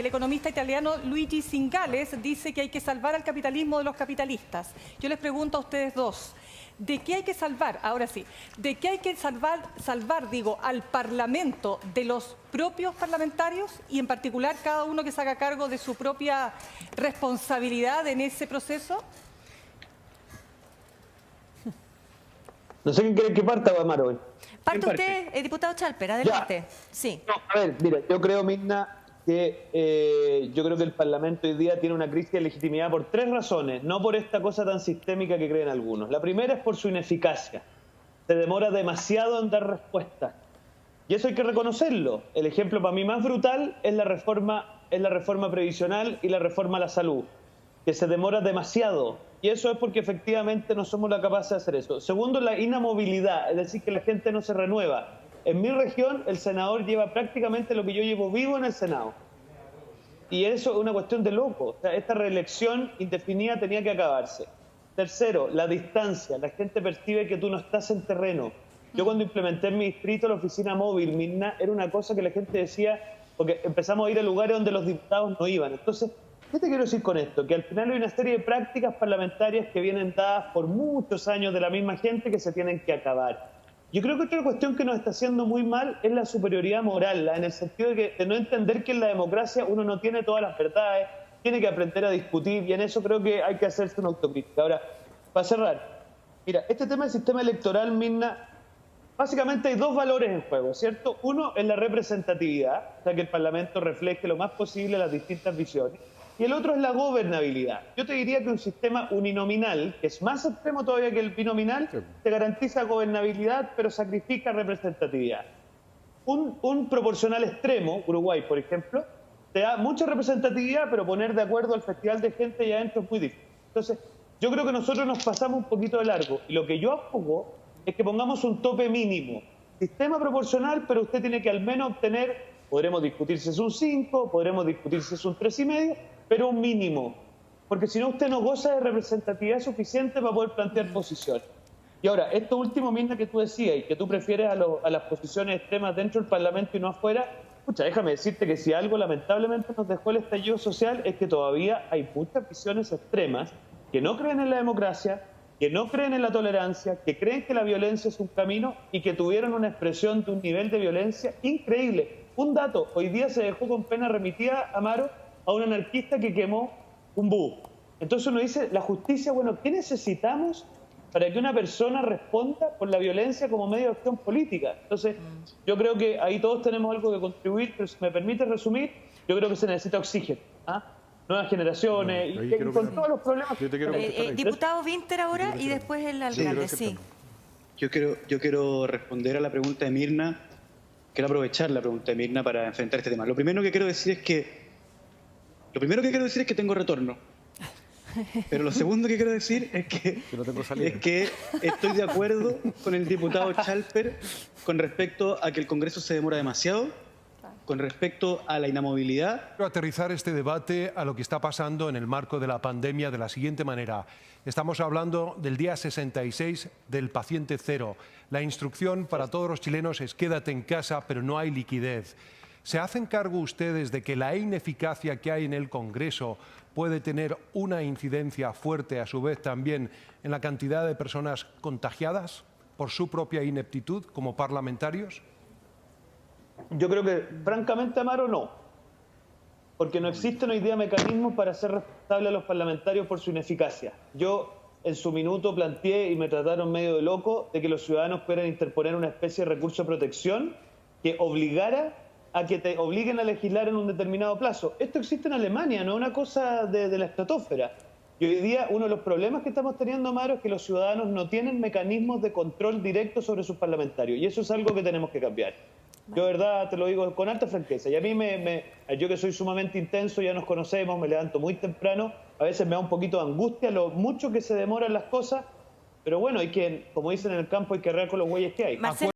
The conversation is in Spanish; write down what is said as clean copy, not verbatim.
El economista italiano Luigi Zingales dice que hay que salvar al capitalismo de los capitalistas. Yo les pregunto a ustedes dos, ¿de qué hay que salvar? Ahora sí, ¿de qué hay que salvar, al Parlamento de los propios parlamentarios y en particular cada uno que se haga cargo de su propia responsabilidad en ese proceso? No sé quién quiere que parta, Amaro. Parte usted, diputado Chalper, adelante. Sí. No, a ver, mira, yo creo, Mirna, que yo creo que el Parlamento hoy día tiene una crisis de legitimidad por tres razones, no por esta cosa tan sistémica que creen algunos. La primera es por su ineficacia. Se demora demasiado en dar respuestas. Y eso hay que reconocerlo. El ejemplo para mí más brutal es la reforma previsional y la reforma a la salud, que se demora demasiado. Y eso es porque efectivamente no somos capaces de hacer eso. Segundo, la inamovilidad, es decir, que la gente no se renueva. En mi región, el senador lleva prácticamente lo que yo llevo vivo en el Senado. Y eso es una cuestión de loco. O sea, esta reelección indefinida tenía que acabarse. Tercero, la distancia. La gente percibe que tú no estás en terreno. Yo cuando implementé en mi distrito la oficina móvil, Mirna, era una cosa que la gente decía, porque empezamos a ir a lugares donde los diputados no iban. Entonces, ¿qué te quiero decir con esto? Que al final hay una serie de prácticas parlamentarias que vienen dadas por muchos años de la misma gente que se tienen que acabar. Yo creo que otra cuestión que nos está haciendo muy mal es la superioridad moral, en el sentido de no entender que en la democracia uno no tiene todas las verdades, tiene que aprender a discutir, y en eso creo que hay que hacerse una autocrítica. Ahora, para cerrar, mira, este tema del sistema electoral, Mirna, básicamente hay dos valores en juego, ¿cierto? Uno es la representatividad, o sea, que el Parlamento refleje lo más posible las distintas visiones. Y el otro es la gobernabilidad. Yo te diría que un sistema uninominal, que es más extremo todavía que el binominal, te garantiza gobernabilidad, pero sacrifica representatividad. Un proporcional extremo, Uruguay, por ejemplo, te da mucha representatividad, pero poner de acuerdo al festival de gente allá adentro es muy difícil. Entonces, yo creo que nosotros nos pasamos un poquito de largo. Y lo que yo abogo es que pongamos un tope mínimo. Sistema proporcional, pero usted tiene que al menos obtener, podremos discutir si es un 5, podremos discutir si es un 3,5, pero un mínimo, porque si no usted no goza de representatividad suficiente para poder plantear posiciones. Y ahora, esto último, Mirna, que tú decías, y que tú prefieres a las posiciones extremas dentro del Parlamento y no afuera, pucha, déjame decirte que si algo lamentablemente nos dejó el estallido social es que todavía hay muchas visiones extremas que no creen en la democracia, que no creen en la tolerancia, que creen que la violencia es un camino y que tuvieron una expresión de un nivel de violencia increíble. Un dato, hoy día se dejó con pena remitida, Amaro, a un anarquista que quemó un bus. Entonces uno dice, la justicia, bueno, ¿qué necesitamos para que una persona responda por la violencia como medio de acción política? Entonces, yo creo que ahí todos tenemos algo que contribuir, pero si me permite resumir, yo creo que se necesita oxígeno, nuevas generaciones, y con todos los problemas. Diputado Winter ahora y después el alcalde, sí. Yo quiero responder a la pregunta de Mirna, quiero aprovechar la pregunta de Mirna para enfrentar este tema. Lo primero que quiero decir es que tengo retorno. Pero lo segundo que quiero decir es que estoy de acuerdo con el diputado Chalper con respecto a que el Congreso se demora demasiado, con respecto a la inamovilidad. Quiero aterrizar este debate a lo que está pasando en el marco de la pandemia de la siguiente manera. Estamos hablando del día 66 del paciente cero. La instrucción para todos los chilenos es quédate en casa, pero no hay liquidez. ¿Se hacen cargo ustedes de que la ineficacia que hay en el Congreso puede tener una incidencia fuerte, a su vez también, en la cantidad de personas contagiadas por su propia ineptitud como parlamentarios? Yo creo que, francamente, Amaro, no. Porque no existen hoy día mecanismos para hacer responsable a los parlamentarios por su ineficacia. Yo, en su minuto, planteé y me trataron medio de loco de que los ciudadanos pudieran interponer una especie de recurso de protección que obligara a que te obliguen a legislar en un determinado plazo. Esto existe en Alemania, no es una cosa de la estratosfera. Y hoy día uno de los problemas que estamos teniendo, Amaro, es que los ciudadanos no tienen mecanismos de control directo sobre sus parlamentarios. Y eso es algo que tenemos que cambiar. Yo, de verdad, te lo digo con alta franqueza. Y a mí, yo que soy sumamente intenso, ya nos conocemos, me levanto muy temprano, a veces me da un poquito de angustia lo mucho que se demoran las cosas, pero bueno, hay que, como dicen en el campo, hay que arreglar con los güeyes que hay.